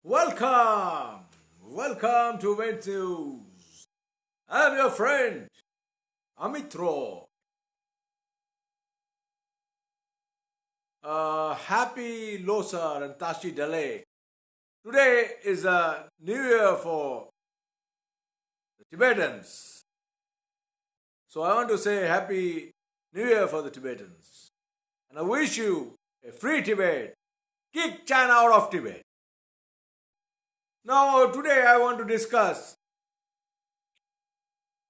Welcome! Welcome to Wind News. I'm your friend, Amitro. Happy Losar and Tashi Dale. Today is a new year for the Tibetans. So I want to say Happy New Year for the Tibetans. And I wish you a free Tibet. Kick China out of Tibet. Now, today I want to discuss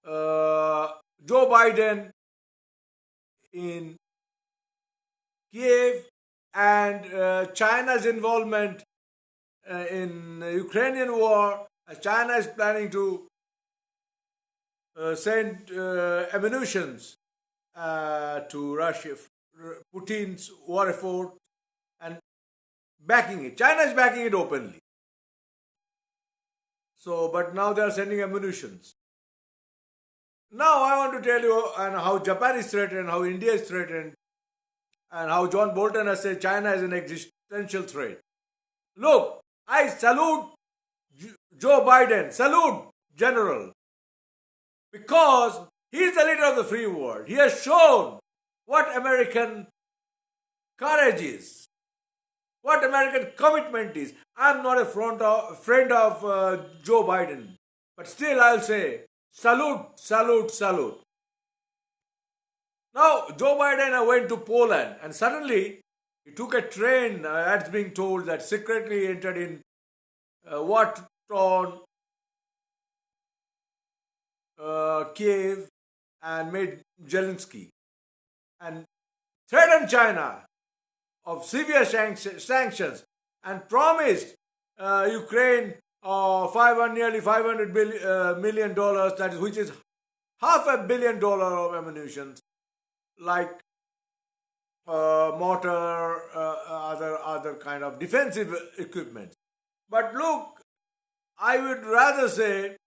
Joe Biden in Kiev and China's involvement in the Ukrainian war. China is planning to send ammunitions to Russia, Putin's war effort, and backing it. China is backing it openly. So, but now they are sending ammunitions. Now I want to tell you and how Japan is threatened, how India is threatened, and how John Bolton has said China is an existential threat. Look, I salute Joe Biden, salute General, because he is the leader of the free world. He has shown what American courage is, what American commitment is. I'm not a friend of Joe Biden, but still I'll say salute, salute, salute. Now, Joe Biden went to Poland and suddenly he took a train, that's being told, that secretly entered in war-torn Kiev and made Zelensky and threatened China of severe sanctions and promised Ukraine nearly $500 million, that is, which is $500 million of ammunition, like mortar, other kind of defensive equipment. But look, I would rather say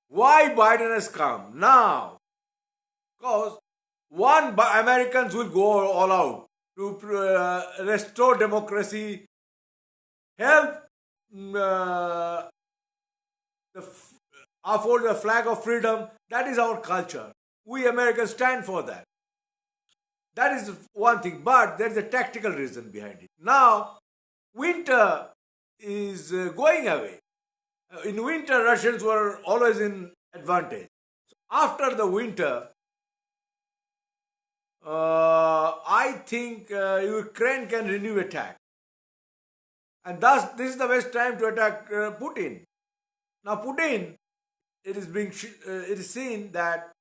why Biden has come now, because Americans will go all out to restore democracy, help uphold the flag of freedom. That is our culture. We Americans stand for that. That is one thing, but there is a tactical reason behind it. Now, winter is going away. In winter, Russians were always in advantage. So after the winter, I think Ukraine can renew attack. And thus, this is the best time to attack Putin. Now, Putin, it is seen that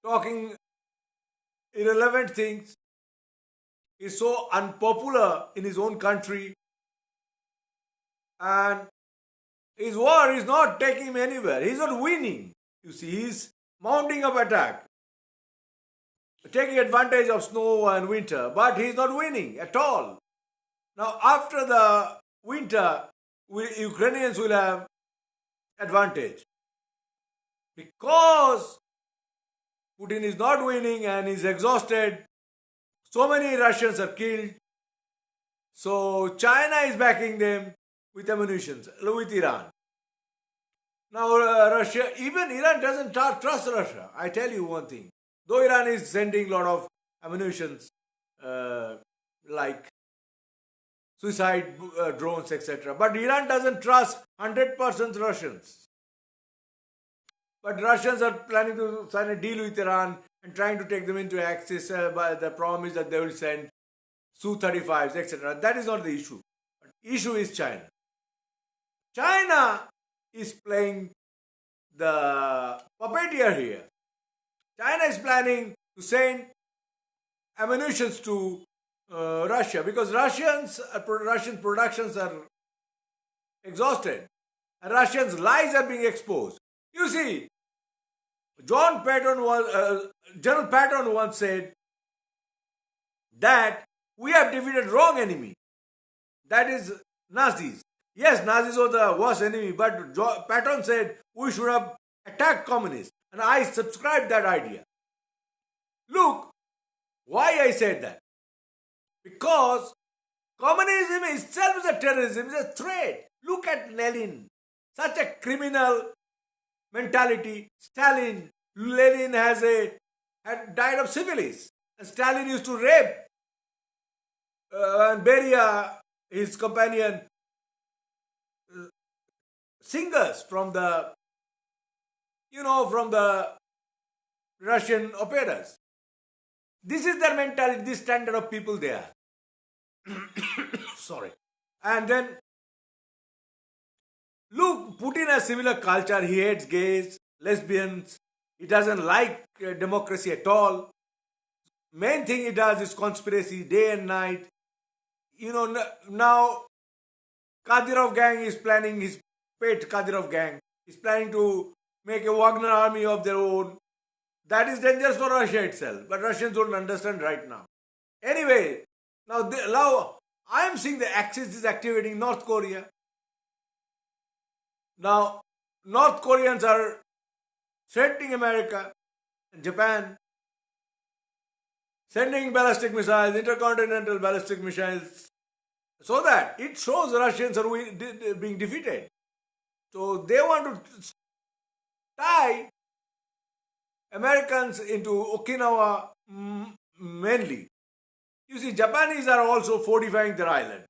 talking irrelevant things is so unpopular in his own country, and his war is not taking him anywhere. He's not winning. You see, he's mounting up attack, taking advantage of snow and winter, but he's not winning at all. Now, after the winter, Ukrainians will have advantage because Putin is not winning and is exhausted. So many Russians are killed. So China is backing them with ammunition, with Iran. Now even Iran doesn't trust Russia. I tell you one thing. Though Iran is sending a lot of ammunition, like suicide drones, etc. But Iran doesn't trust 100% Russians. But Russians are planning to sign a deal with Iran and trying to take them into Axis by the promise that they will send Su-35s, etc. That is not the issue. The issue is China. China is playing the puppeteer here. China is planning to send ammunition to Russia because Russian productions are exhausted and Russians' lies are being exposed. You see, General Patton once said that we have defeated wrong enemy. That is Nazis. Yes, Nazis were the worst enemy, but Patton said we should have attacked communists. And I subscribe that idea. Look, why I said that? Because Communism itself is a terrorism, is a threat. Look at Lenin, such a criminal mentality. Stalin, Lenin had died of syphilis, and Stalin used to rape and bury his companion singers from the from the Russian operas. This is their mentality, this standard of people there. Sorry. And then look, Putin has similar culture. He hates gays, lesbians. He doesn't like democracy at all. Main thing he does is conspiracy day and night. Now Kadyrov gang is planning, his pet Kadyrov gang is planning to make a Wagner army of their own. That is dangerous for Russia itself. But Russians don't understand right now. Anyway, now I am seeing the Axis is activating North Korea. Now, North Koreans are threatening America and Japan, sending ballistic missiles, intercontinental ballistic missiles, so that it shows the Russians are being defeated. So they want to tie Americans into Okinawa mainly. You see, Japanese are also fortifying their islands.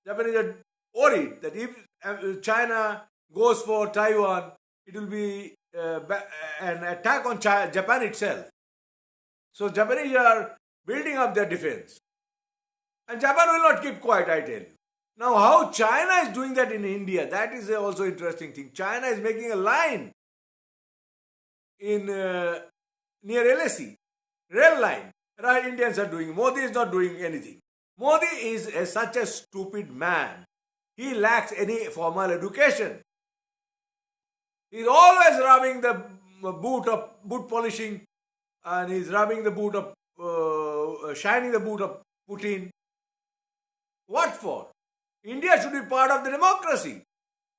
Japanese are worried that if China goes for Taiwan, it will be an attack on Japan itself. So Japanese are building up their defense. And Japan will not keep quiet, I tell you. Now, how China is doing that in India, that is also interesting thing. China is making a line in near LSE, rail line. Right, Indians are doing. Modi is not doing anything. Modi is such a stupid man. He lacks any formal education. He's always rubbing the boot polishing, and he's rubbing the boot of, shining the boot of Putin. What for? India should be part of the democracy.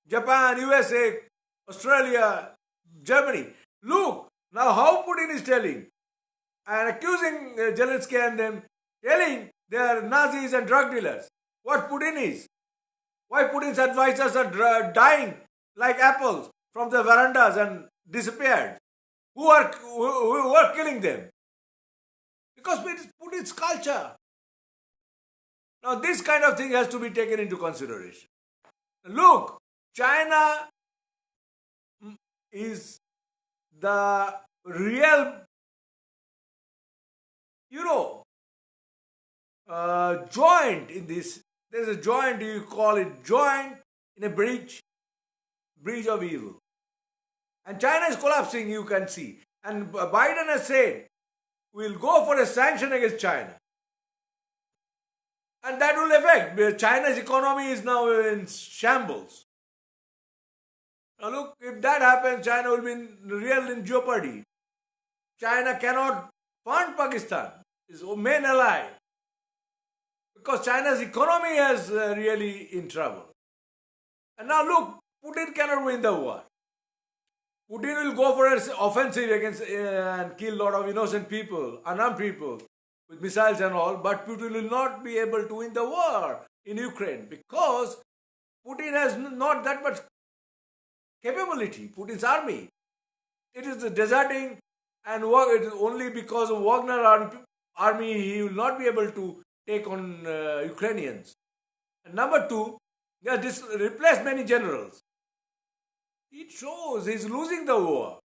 Japan, USA, Australia, Germany. Look, now how Putin is telling and accusing Zelensky and them, telling they are Nazis and drug dealers. What Putin is? Why Putin's advisors are dying like apples from the verandas and disappeared? Who are killing them? Because it's Putin's culture. Now this kind of thing has to be taken into consideration. Look, China is the real, joint in this. There's a joint, you call it joint in a breach of evil. And China is collapsing, you can see. And Biden has said, we'll go for a sanction against China. And that will affect. China's economy is now in shambles. Now look, if that happens, China will be in jeopardy. China cannot fund Pakistan, its main ally, because China's economy is really in trouble. And now look, Putin cannot win the war. Putin will go for an offensive against and kill a lot of innocent people, unarmed people, with missiles and all, but Putin will not be able to win the war in Ukraine because Putin has not that much capability. Putin's army, it is deserting, and it is only because of Wagner army he will not be able to take on Ukrainians. And number two, he has replaced many generals. It shows he is losing the war.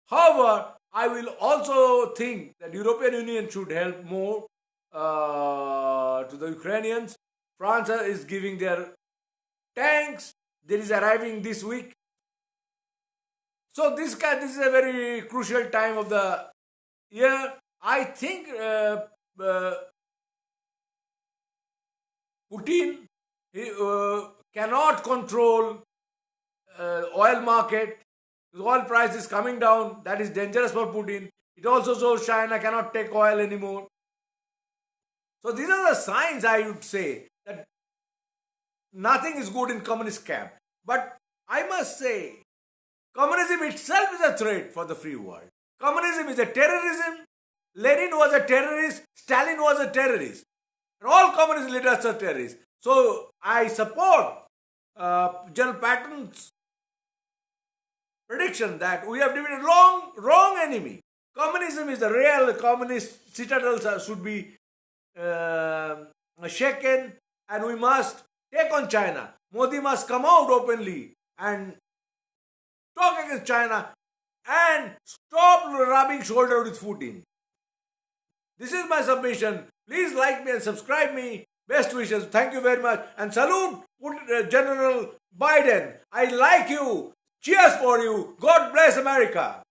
However, I will also think that European Union should help more to the Ukrainians. France is giving their tanks. There is arriving this week. So this is a very crucial time of the year. I think Putin cannot control oil market. The oil price is coming down. That is dangerous for Putin. It also shows China cannot take oil anymore. So these are the signs, I would say, that nothing is good in communist camp. But I must say, communism itself is a threat for the free world. Communism is a terrorism. Lenin was a terrorist. Stalin was a terrorist. And all communist leaders are terrorists. So I support General Patton's prediction that we have defeated wrong enemy. Communism is the real. Communist citadels should be shaken, and we must take on China. Modi must come out openly and talk against China and stop rubbing shoulder with Putin. This is my submission. Please like me and subscribe me. Best wishes. Thank you very much. And salute General Biden. I like you. Cheers for you. God bless America.